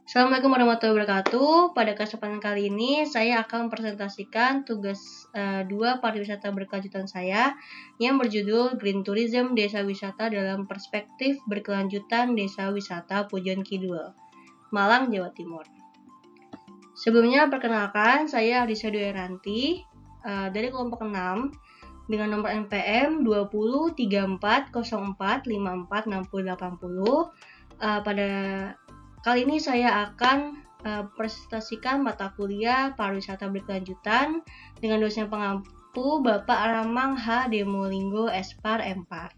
Assalamualaikum warahmatullahi wabarakatuh. Pada kesempatan kali ini saya akan mempresentasikan tugas 2 pariwisata berkelanjutan saya yang berjudul Green Tourism Desa Wisata dalam Perspektif Berkelanjutan Desa Wisata Pujon Kidul, Malang, Jawa Timur. Sebelumnya perkenalkan, saya Arisa Dueranti dari kelompok 6 dengan nomor NPM 203404546080. Pada kali ini saya akan presentasikan mata kuliah pariwisata berkelanjutan dengan dosen pengampu Bapak Ramang H. Demolinggo Espar Empar.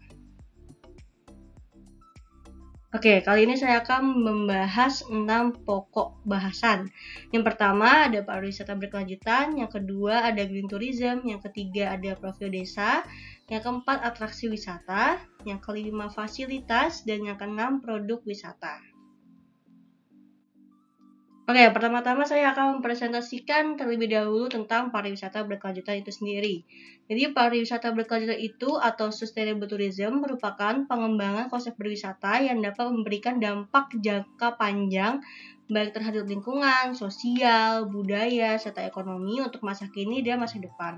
Oke, kali ini saya akan membahas 6 pokok bahasan. Yang pertama ada pariwisata berkelanjutan, yang kedua ada green tourism, yang ketiga ada profil desa, yang keempat atraksi wisata, yang kelima fasilitas, dan yang keenam produk wisata. Oke, pertama-tama saya akan mempresentasikan terlebih dahulu tentang pariwisata berkelanjutan itu sendiri. Jadi pariwisata berkelanjutan itu atau sustainable tourism merupakan pengembangan konsep berwisata yang dapat memberikan dampak jangka panjang baik terhadap lingkungan, sosial, budaya, serta ekonomi untuk masa kini dan masa depan.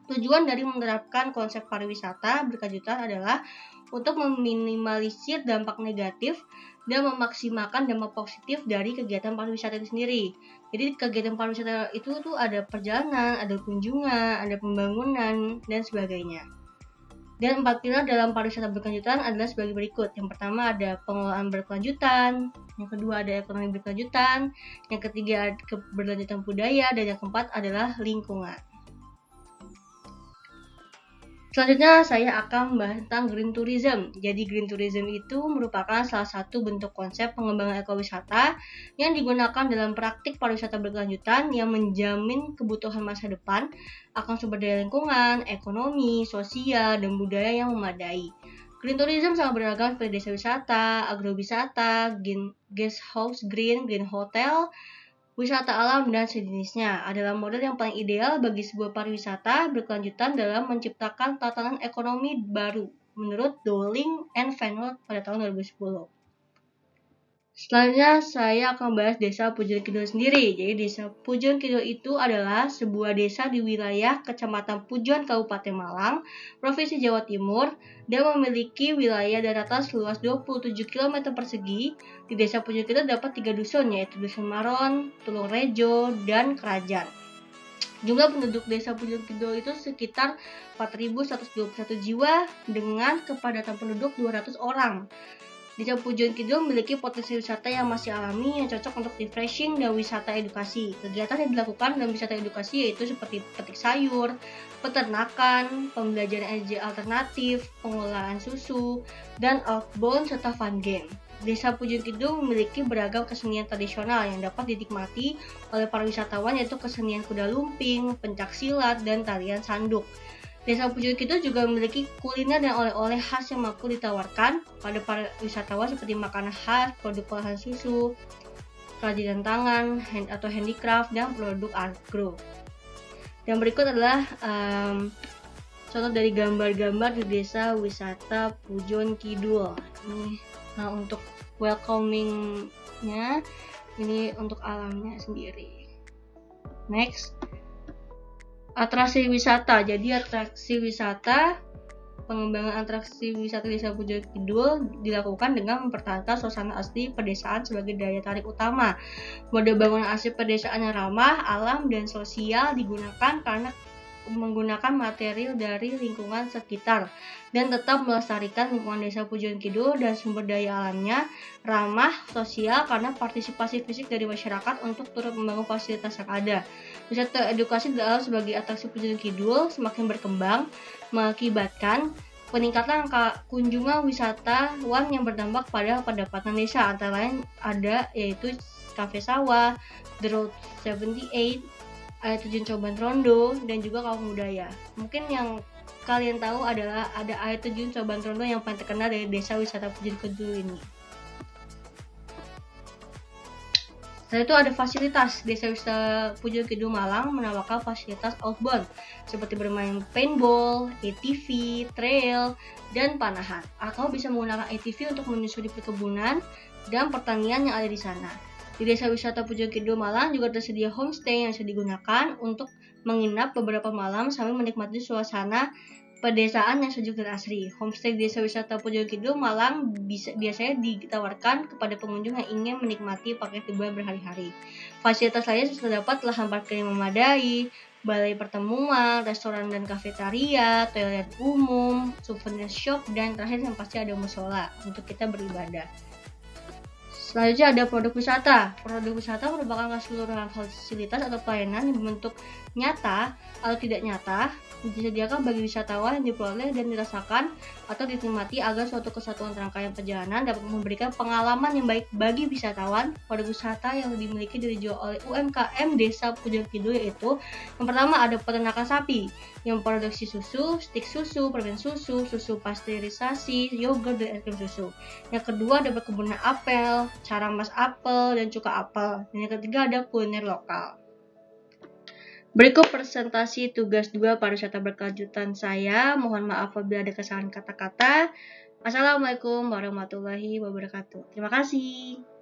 Tujuan dari menerapkan konsep pariwisata berkelanjutan adalah untuk meminimalisir dampak negatif dan memaksimalkan dampak positif dari kegiatan pariwisata itu sendiri. Jadi kegiatan pariwisata itu tuh ada perjalanan, ada kunjungan, ada pembangunan, dan sebagainya. Dan 4 pilar dalam pariwisata berkelanjutan adalah sebagai berikut. Yang pertama ada pengelolaan berkelanjutan, yang kedua ada ekonomi berkelanjutan, yang ketiga ada keberlanjutan budaya, dan yang keempat adalah lingkungan. Selanjutnya saya akan membahas tentang green tourism. Jadi green tourism itu merupakan salah satu bentuk konsep pengembangan ekowisata yang digunakan dalam praktik pariwisata berkelanjutan yang menjamin kebutuhan masa depan akan sumber daya lingkungan, ekonomi, sosial, dan budaya yang memadai. Green tourism sangat beragam seperti desa wisata, agrowisata, guest house green hotel, wisata alam, dan sejenisnya adalah model yang paling ideal bagi sebuah pariwisata berkelanjutan dalam menciptakan tatanan ekonomi baru, menurut Dowling and Van pada tahun 2010. Selanjutnya saya akan membahas Desa Pujon Kidul sendiri. Jadi Desa Pujon Kidul itu adalah sebuah desa di wilayah Kecamatan Pujon, Kabupaten Malang, Provinsi Jawa Timur, dan memiliki wilayah daratan seluas 27 km persegi. Di Desa Pujon Kidul dapat 3 dusun, yaitu Dusun Maron, Tulung Rejo, dan Kerajaan. Jumlah penduduk Desa Pujon Kidul itu sekitar 4.121 jiwa dengan kepadatan penduduk 200 orang. Desa Pujon Kidul memiliki potensi wisata yang masih alami yang cocok untuk refreshing dan wisata edukasi. Kegiatan yang dilakukan dalam wisata edukasi yaitu seperti petik sayur, peternakan, pembelajaran energi alternatif, pengelolaan susu, dan outbound serta fun game. Desa Pujon Kidul memiliki beragam kesenian tradisional yang dapat dinikmati oleh para wisatawan yaitu kesenian kuda lumping, pencaksilat, dan tarian sanduk. Desa Pujon Kidul juga memiliki kuliner dan oleh-oleh khas yang mampu ditawarkan pada para wisatawan seperti makanan khas, produk olahan susu, kerajinan tangan atau handicraft, dan produk agro. Dan berikut adalah contoh dari gambar-gambar di desa wisata Pujon Kidul. Ini untuk welcoming-nya, ini untuk alamnya sendiri. Next. Atraksi wisata. Jadi atraksi wisata, pengembangan atraksi wisata Desa Pujon Kidul dilakukan dengan mempertahankan suasana asli pedesaan sebagai daya tarik utama. Mode bangunan asli pedesaan yang ramah, alam, dan sosial digunakan karena menggunakan material dari lingkungan sekitar dan tetap melestarikan lingkungan Desa Pujon Kidul dan sumber daya alamnya ramah sosial karena partisipasi fisik dari masyarakat untuk turut membangun fasilitas yang ada. Wisata edukasi dalam sebagai atraksi Pujon Kidul semakin berkembang mengakibatkan peningkatan angka kunjungan wisatawan yang berdampak pada pendapatan desa. Antara lain ada yaitu Cafe Sawah, The Road 78, air terjun Coban Rondo, dan juga kaum budaya. Mungkin yang kalian tahu adalah ada air terjun Coban Rondo yang paling terkenal dari desa wisata Pujon Kidul ini. Setelah itu ada fasilitas. Desa wisata Pujon Kidul Malang menawarkan fasilitas outbound seperti bermain paintball, ATV, trail, dan panahan. Atau bisa menggunakan ATV untuk menyusuri perkebunan dan pertanian yang ada di sana. Di Desa Wisata Pujon Kidul Malang juga tersedia homestay yang bisa digunakan untuk menginap beberapa malam sambil menikmati suasana pedesaan yang sejuk dan asri. Homestay di Desa Wisata Pujon Kidul Malang biasanya ditawarkan kepada pengunjung yang ingin menikmati paket liburan berhari-hari. Fasilitas lainnya terdapat lahan parkir yang memadai, balai pertemuan, restoran dan kafetaria, toilet umum, souvenir shop, dan terakhir yang pasti ada musola untuk kita beribadah. Selanjutnya ada produk wisata. Produk wisata merupakan keseluruhan fasilitas atau pelayanan yang berbentuk nyata atau tidak nyata disediakan bagi wisatawan yang diperoleh dan dirasakan atau dinikmati agar suatu kesatuan rangkaian perjalanan dapat memberikan pengalaman yang baik bagi wisatawan. Produk wisata yang dimiliki dijual oleh UMKM Desa Pujon Kidul yaitu yang pertama ada peternakan sapi yang memproduksi susu, stik susu, permen susu, susu pasteurisasi, yogurt, dan es krim susu. Yang kedua ada perkebunan apel, cara mas apel, dan cuka apel. Dan yang ketiga ada kuliner lokal. Berikut presentasi tugas 2 pariwisata berkelanjutan saya. Mohon maaf apabila ada kesalahan kata-kata. Assalamualaikum warahmatullahi wabarakatuh. Terima kasih.